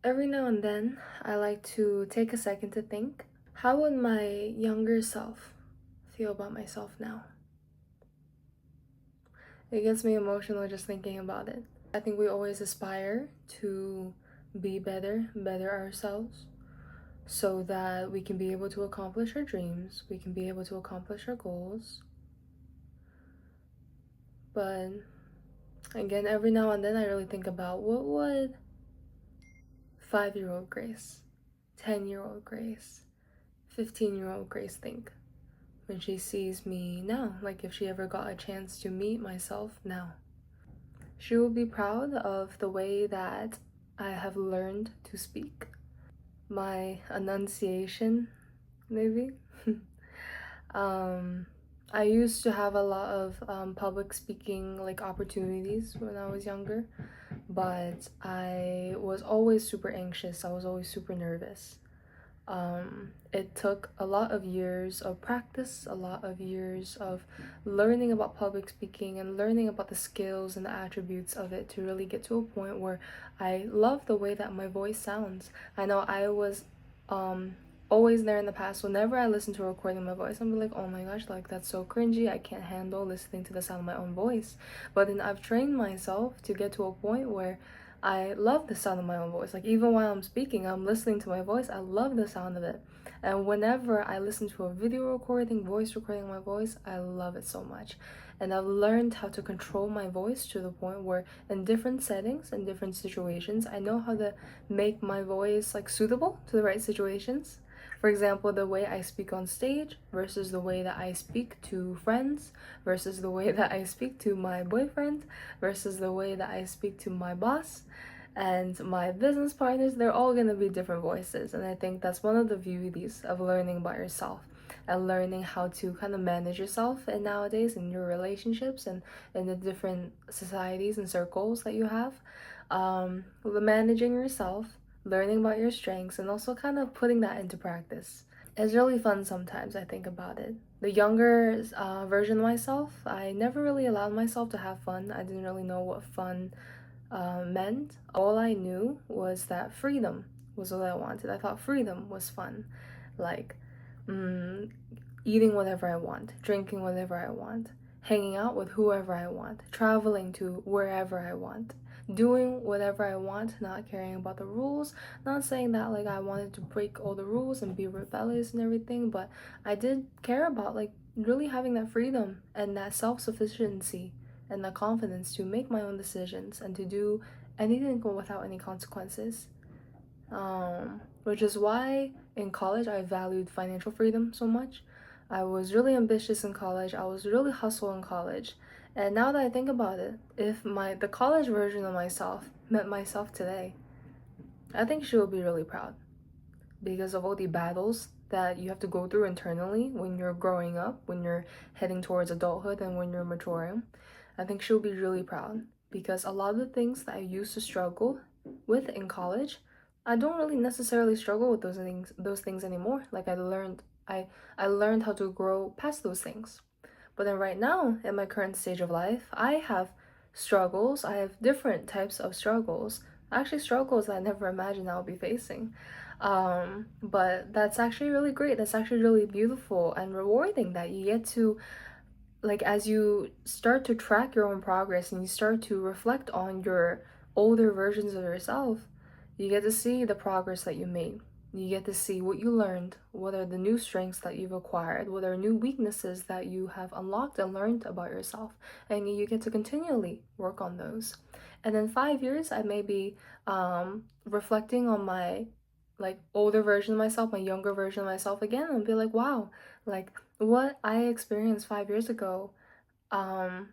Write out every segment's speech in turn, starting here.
Every now and then, I like to take a second to think, how would my younger self feel about myself now? It gets me emotional just thinking about it. I think we always aspire to be better ourselves, so that we can be able to accomplish our dreams, we can be able to accomplish our goals. But again, every now and then, I really think about what would 5-year-old Grace, 10-year-old Grace, 15-year-old Grace think when she sees me now, like if she ever got a chance to meet myself now. She will be proud of the way that I have learned to speak, my enunciation, maybe. um, I used to have a lot of public speaking like opportunities when I was younger, but I was always super anxious. I was always super nervous. It took a lot of years of practice, a lot of years of learning about public speaking and learning about the skills and the attributes of it to really get to a point where I love the way that my voice sounds. I know I was always there in the past. Whenever I listen to a recording of my voice, I'm like, oh my gosh, like that's so cringy. I can't handle listening to the sound of my own voice. But then I've trained myself to get to a point where I love the sound of my own voice. Like even while I'm speaking, I'm listening to my voice. I love the sound of it. And whenever I listen to a video recording, voice recording of my voice, I love it so much. And I've learned how to control my voice to the point where in different settings and different situations, I know how to make my voice like suitable to the right situations. For example, the way I speak on stage versus the way that I speak to friends versus the way that I speak to my boyfriend versus the way that I speak to my boss and my business partners, they're all going to be different voices. And I think that's one of the beauties of learning about yourself and learning how to kind of manage yourself and nowadays in your relationships and in the different societies and circles that you have. Managing yourself, learning about your strengths, and also kind of putting that into practice. It's really fun sometimes. I think about it. The younger version of myself, I never really allowed myself to have fun. I didn't really know what fun meant. All I knew was that freedom was what I wanted. I thought freedom was fun. Like, eating whatever I want, drinking whatever I want, hanging out with whoever I want, traveling to wherever I want, doing whatever I want, not caring about the rules. Not saying that like I wanted to break all the rules and be rebellious and everything, but I did care about like really having that freedom and that self-sufficiency and the confidence to make my own decisions and to do anything without any consequences. Which is why in college I valued financial freedom so much. I was really ambitious in college. I was really hustle in college. And now that I think about it, if the college version of myself met myself today, I think she would be really proud because of all the battles that you have to go through internally when you're growing up, when you're heading towards adulthood, and when you're maturing. I think she'll be really proud because a lot of the things that I used to struggle with in college, I don't really necessarily struggle with those things anymore. Like I learned how to grow past those things. But then right now, in my current stage of life, I have struggles. I have different types of struggles. Actually, struggles that I never imagined I would be facing. But that's actually really great. That's actually really beautiful and rewarding that you get to, like, as you start to track your own progress and you start to reflect on your older versions of yourself, you get to see the progress that you made. You get to see what you learned, what are the new strengths that you've acquired, what are new weaknesses that you have unlocked and learned about yourself, and you get to continually work on those. And in 5 years, I may be reflecting on my like older version of myself, my younger version of myself again, and be like, wow, like what I experienced 5 years ago, um,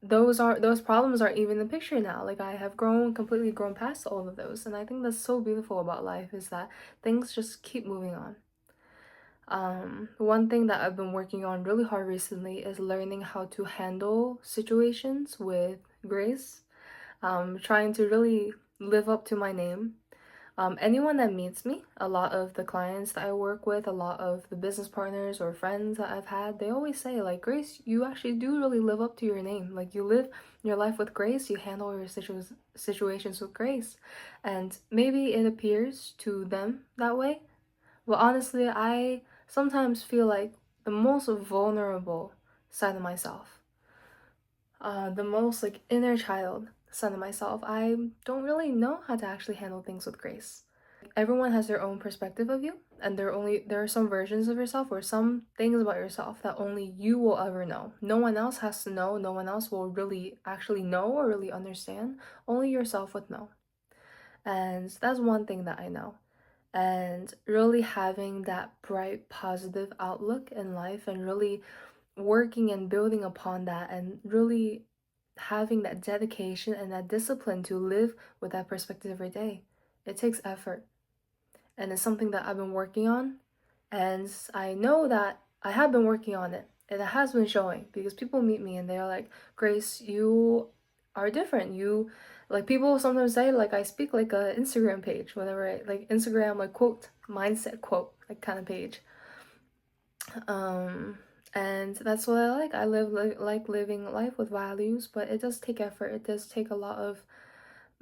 those problems aren't even in the picture now. Like I have completely grown past all of those, and I think that's so beautiful about life is that things just keep moving on. One thing that I've been working on really hard recently is learning how to handle situations with grace. Trying to really live up to my name. Anyone that meets me, a lot of the clients that I work with, a lot of the business partners or friends that I've had, they always say, like, Grace, you actually do really live up to your name. Like, you live your life with grace, you handle your situations with grace. And maybe it appears to them that way. But honestly, I sometimes feel like the most vulnerable side of myself, the most like inner child side of myself, I don't really know how to actually handle things with grace. Everyone has their own perspective of you, and there are some versions of yourself or some things about yourself that only you will ever know. No one else has to know, no one else will really actually know or really understand. Only yourself would know. And that's one thing that I know. And really having that bright, positive outlook in life and really working and building upon that and really having that dedication and that discipline to live with that perspective every day. It takes effort, and it's something that I've been working on, and I know that I have been working on it, and it has been showing because people meet me and they're like, Grace, you are different. You like people sometimes say like I speak like a Instagram page, whatever, like Instagram like quote mindset quote like kind of page. um and that's what I like. I like living life with values, but it does take effort. It does take a lot of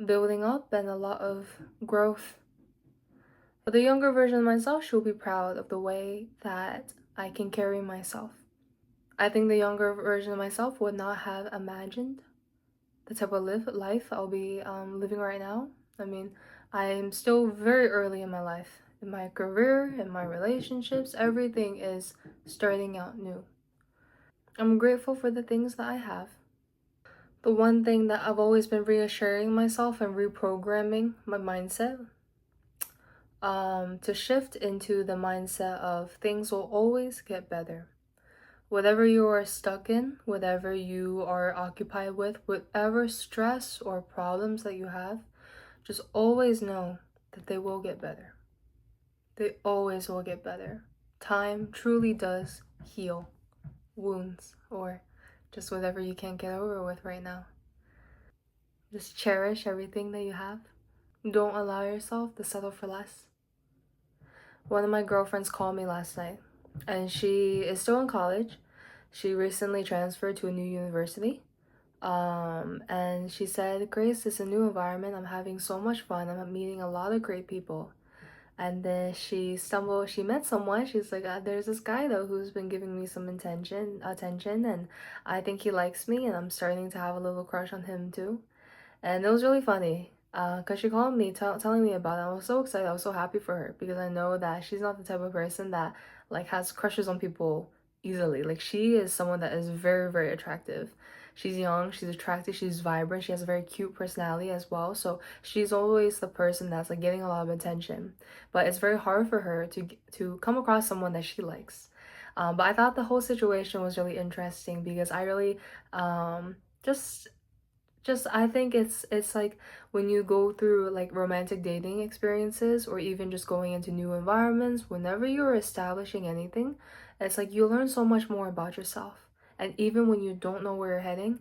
building up and a lot of growth. But the younger version of myself should be proud of the way that I can carry myself. I think the younger version of myself would not have imagined the type of life I'll be living right now. I mean, I'm still very early in my life. In my career, in my relationships, everything is starting out new. I'm grateful for the things that I have. The one thing that I've always been reassuring myself and reprogramming my mindset, to shift into the mindset of things will always get better. Whatever you are stuck in, whatever you are occupied with, whatever stress or problems that you have, just always know that they will get better. They always will get better. Time truly does heal wounds or just whatever you can't get over with right now. Just cherish everything that you have. Don't allow yourself to settle for less. One of my girlfriends called me last night, and she is still in college. She recently transferred to a new university. And she said, Grace, it's a new environment. I'm having so much fun. I'm meeting a lot of great people. And then she met someone. She's like, there's this guy though who's been giving me some attention, and I think he likes me, and I'm starting to have a little crush on him too. And it was really funny, because she called me telling me about it. I was so excited. I was so happy for her because I know that she's not the type of person that like has crushes on people easily. Like she is someone that is very, very attractive. She's young, she's attractive, she's vibrant, she has a very cute personality as well. So she's always the person that's like getting a lot of attention. But it's very hard for her to come across someone that she likes. But I thought the whole situation was really interesting because I really just I think it's like when you go through like romantic dating experiences or even just going into new environments, whenever you're establishing anything, it's like you learn so much more about yourself. And even when you don't know where you're heading,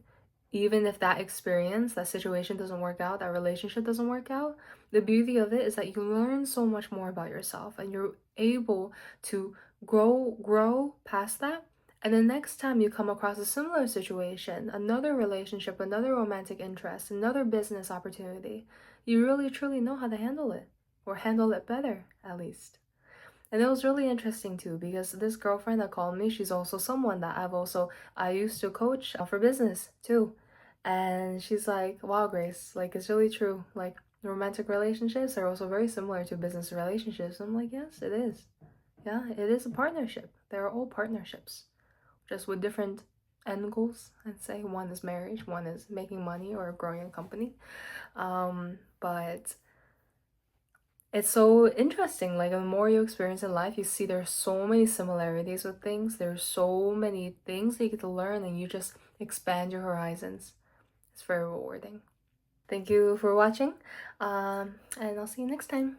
even if that experience, that situation doesn't work out, that relationship doesn't work out, the beauty of it is that you learn so much more about yourself and you're able to grow past that. And the next time you come across a similar situation, another relationship, another romantic interest, another business opportunity, you really truly know how to handle it, or handle it better at least. And it was really interesting too because this girlfriend that called me, she's also someone that I used to coach for business too. And she's like, wow, Grace, like it's really true. Like romantic relationships are also very similar to business relationships. I'm like, yes, it is. Yeah, it is a partnership. They're all partnerships, just with different end goals. I'd say one is marriage, one is making money or growing a company. But it's so interesting. Like the more you experience in life, you see there's so many similarities with things. There's so many things that you get to learn, and you just expand your horizons. It's very rewarding. Thank you for watching, and I'll see you next time.